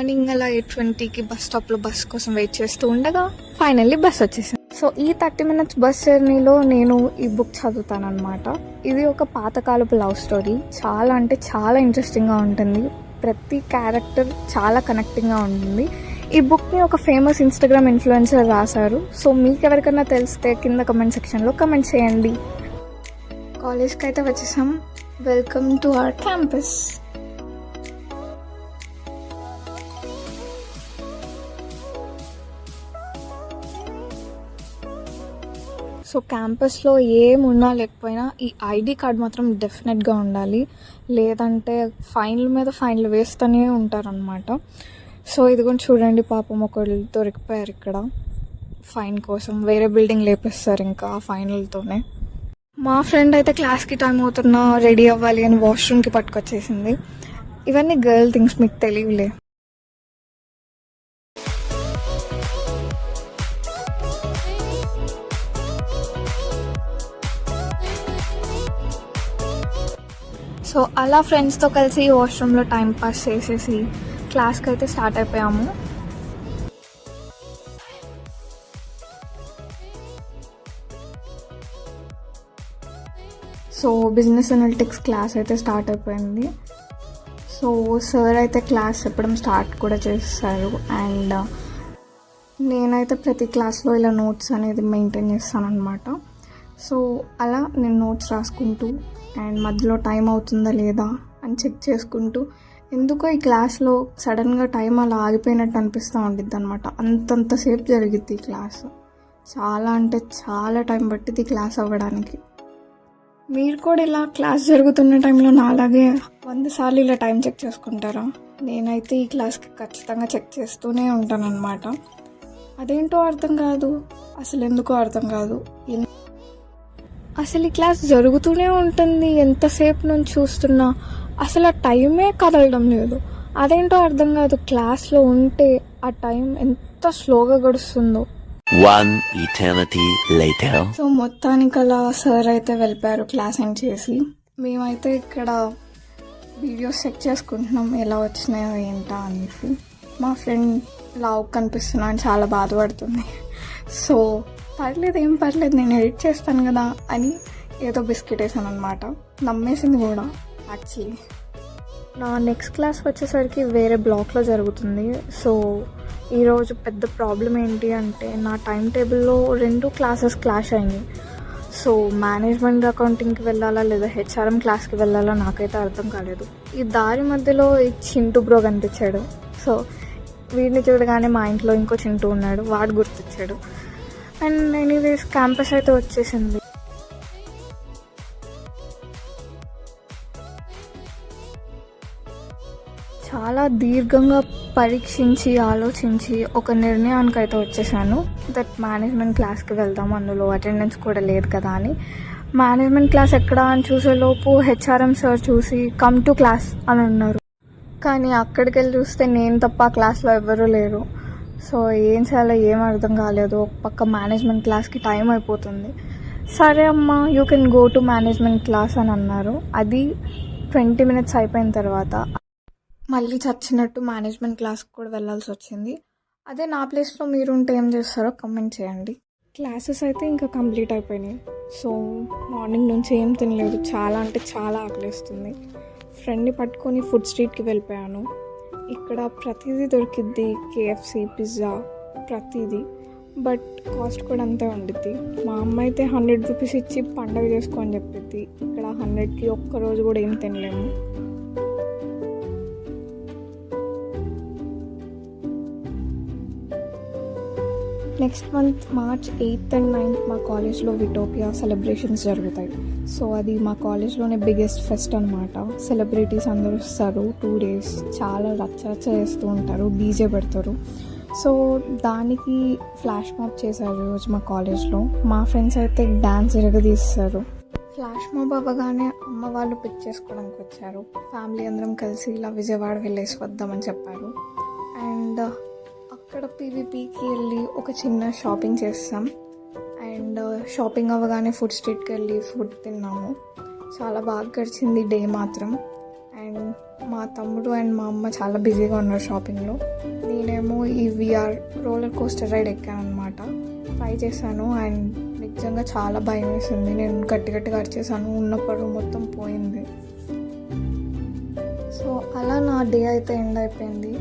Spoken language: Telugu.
మార్నింగ్ అలా 8:20కి బస్ స్టాప్లో బస్ కోసం వెయిట్ చేస్తూ ఉండగా ఫైనల్లీ బస్ వచ్చేసింది. సో ఈ 30 minutes బస్ జర్నీలో నేను ఈ బుక్ చదువుతానమాట. ఇది ఒక పాతకాలపు లవ్ స్టోరీ. చాలా అంటే చాలా ఇంట్రెస్టింగ్గా ఉంటుంది. ప్రతి క్యారెక్టర్ చాలా కనెక్టింగ్గా ఉంటుంది. ఈ బుక్ని ఒక ఫేమస్ ఇన్స్టాగ్రామ్ ఇన్ఫ్లుయెన్సర్ రాశారు. సో మీకు ఎవరికైనా తెలిస్తే కింద కమెంట్ సెక్షన్లో కమెంట్ చేయండి. కాలేజ్కి అయితే వచ్చేసాం. Welcome to our campus. So క్యాంపస్లో ఏమున్నా లేకపోయినా ఈ ఐడి కార్డ్ మాత్రం డెఫినెట్గా ఉండాలి, లేదంటే ఫైన్ల మీద ఫైన్లు వేస్తూనే ఉంటారనమాట. సో ఇది కూడా చూడండి, పాపం ఒకళ్ళు దొరికిపోయారు ఇక్కడ ఫైన్ కోసం. వేరే బిల్డింగ్ లేపిస్తారు ఇంకా ఆ ఫైనల్తోనే. మా ఫ్రెండ్ అయితే క్లాస్కి టైం అవుతున్నా రెడీ అవ్వాలి అని వాష్రూమ్కి పట్టుకొచ్చేసింది. ఇవన్నీ గర్ల్ థింగ్స్, మీకు తెలియలే. సో అలా ఫ్రెండ్స్తో కలిసి వాష్రూమ్లో టైం పాస్ చేసేసి క్లాస్కి అయితే స్టార్ట్ అయిపోయాము. సో బిజినెస్ అనలిటిక్స్ క్లాస్ అయితే స్టార్ట్ అయిపోయింది. సో సార్ అయితే క్లాస్ చెప్పడం స్టార్ట్ కూడా చేస్తారు. అండ్ నేనైతే ప్రతి క్లాస్లో ఇలా నోట్స్ అనేది మెయింటైన్ చేస్తాను అనమాట. సో అలా నేను నోట్స్ రాసుకుంటూ అండ్ మధ్యలో టైం అవుతుందా లేదా అని చెక్ చేసుకుంటూ, ఎందుకో ఈ క్లాస్లో సడన్గా టైం అలా ఆగిపోయినట్టు అనిపిస్తూ ఉండిద్ది అనమాట. అంతంతసేపు జరిగిద్ది ఈ క్లాస్. చాలా అంటే చాలా టైం పట్టింది ఈ క్లాస్ అవ్వడానికి. మీరు కూడా ఇలా క్లాస్ జరుగుతున్న టైంలో నాలాగే 100 సార్లు ఇలా టైం చెక్ చేసుకుంటారా? నేనైతే ఈ క్లాస్కి ఖచ్చితంగా చెక్ చేస్తూనే ఉంటానన్నమాట. అదేంటో అర్థం కాదు, అసలు ఎందుకో అర్థం కాదు. అసలు ఈ క్లాస్ జరుగుతూనే ఉంటుంది, ఎంతసేపు నుంచి చూస్తున్నా అసలు ఆ టైమే కదలడం లేదు. అదేంటో అర్థం కాదు, క్లాస్లో ఉంటే ఆ టైం ఎంత స్లోగా గడుస్తుందో. సో మొత్తానికి అలా సార్ అయితే వెళ్ళిపోయారు క్లాస్ ఎండ్ చేసి. మేమైతే ఇక్కడ వీడియోస్ చెక్ చేసుకుంటున్నాం ఎలా వచ్చినాయో ఏంటా అనేసి. మా ఫ్రెండ్ లావు కనిపిస్తున్నా అని చాలా బాధపడుతుంది. సో ఏం పర్లేదు నేను ఎడిట్ చేస్తాను కదా అని ఏదో బిస్కెట్ వేసాను అనమాట. నమ్మేసింది కూడా యాక్చువల్లీ. నా నెక్స్ట్ క్లాస్ వచ్చేసరికి వేరే బ్లాక్లో జరుగుతుంది. సో ఈరోజు పెద్ద ప్రాబ్లం ఏంటి అంటే, నా టైం టేబుల్లో 2 క్లాసెస్ క్లాష్ అయింది. సో మేనేజ్మెంట్ అకౌంటింగ్కి వెళ్ళాలా లేదా హెచ్ఆర్ఎం క్లాస్కి వెళ్ళాలా నాకైతే అర్థం కాలేదు. ఈ దారి మధ్యలో ఈ చింటూ బ్రో కనిపించాడు. సో వీడిని చూడగానే మా ఇంట్లో ఇంకో చింటూ ఉన్నాడు, వాడు గుర్తొచ్చాడు. అండ్ ఎనీవేస్ క్యాంపస్ అయితే వచ్చేసింది. చాలా దీర్ఘంగా పరీక్షించి ఆలోచించి ఒక నిర్ణయానికి అయితే వచ్చేసాను. దట్ మేనేజ్మెంట్ క్లాస్కి వెళ్దాం, అందులో అటెండెన్స్ కూడా లేదు కదా అని. మేనేజ్మెంట్ క్లాస్ ఎక్కడా అని చూసేలోపు హెచ్ఆర్ఎం సార్ చూసి కమ్ టు క్లాస్ అని అన్నారు. కానీ అక్కడికి వెళ్ళి చూస్తే నేను తప్ప క్లాస్లో ఎవరూ లేరు. సో ఏం చేయాలో ఏం అర్థం కాలేదు. ఒక పక్క మేనేజ్మెంట్ క్లాస్కి టైం అయిపోతుంది. సరే అమ్మా you can go to management class అని అన్నారు. అది 20 minutes అయిపోయిన తర్వాత మళ్ళీ చచ్చినట్టు మేనేజ్మెంట్ క్లాస్కి కూడా వెళ్ళాల్సి వచ్చింది. అదే నా ప్లేస్లో మీరు ఉంటే ఏం చేస్తారో కమెంట్ చేయండి. క్లాసెస్ అయితే ఇంకా కంప్లీట్ అయిపోయినాయి. సో మార్నింగ్ నుంచి ఏం తినలేదు, చాలా అంటే చాలా ఆకలిస్తుంది. ఫ్రెండ్ని పట్టుకొని ఫుడ్ స్ట్రీట్కి వెళ్ళిపోయాను. ఇక్కడ ప్రతిదీ దొరికిద్ది, కేఎఫ్సి, పిజ్జా, ప్రతిదీ. బట్ కాస్ట్ కూడా అంతే ఉండిద్ది. మా అమ్మ అయితే 100 రూపీస్ ఇచ్చి పండగ చేసుకో అని చెప్పిద్ది. ఇక్కడ 100కి ఒక్కరోజు కూడా ఏం తినలేము. Next month March 8th and 9th మా కాలేజ్లో విటోపియా సెలబ్రేషన్స్ జరుగుతాయి. సో అది మా కాలేజ్లోనే బిగ్గెస్ట్ ఫెస్ట్ అనమాట. సెలబ్రిటీస్ అందరూ వస్తారు. 2 days చాలా రచ్చ చేస్తూ ఉంటారు, డీజే పెడతారు. సో దానికి ఫ్లాష్ మాబ్ చేశారు ఈరోజు మా కాలేజ్లో. మా ఫ్రెండ్స్ అయితే డ్యాన్స్ ఎరగదీస్తారు. ఫ్లాష్ మాబ్ అవ్వగానే అమ్మ వాళ్ళు పిక్ చేసుకోవడానికి వచ్చారు. ఫ్యామిలీ అందరం కలిసి ఇలా విజయవాడ వెళ్ళేసి వద్దామని చెప్పారు. అండ్ అక్కడ పీవీపీకి వెళ్ళి ఒక చిన్న షాపింగ్ చేస్తాం. అండ్ షాపింగ్ అవ్వగానే ఫుడ్ స్ట్రీట్కి వెళ్ళి ఫుడ్ తిన్నాము. చాలా బాగా గడిచింది డే మాత్రం. అండ్ మా తమ్ముడు అండ్ మా అమ్మ చాలా బిజీగా ఉన్నారు షాపింగ్లో. నేనేమో ఈ విఆర్ రోలర్ కోస్టర్ రైడ్ ఎక్కాను అనమాట. ట్రై చేశాను అండ్ నిజంగా చాలా భయం వేసింది. నేను గట్టిగా అరిచేసాను, ఉన్న పరువు మొత్తం పోయింది. సో అలా నా డే అయితే ఎండ్ అయిపోయింది.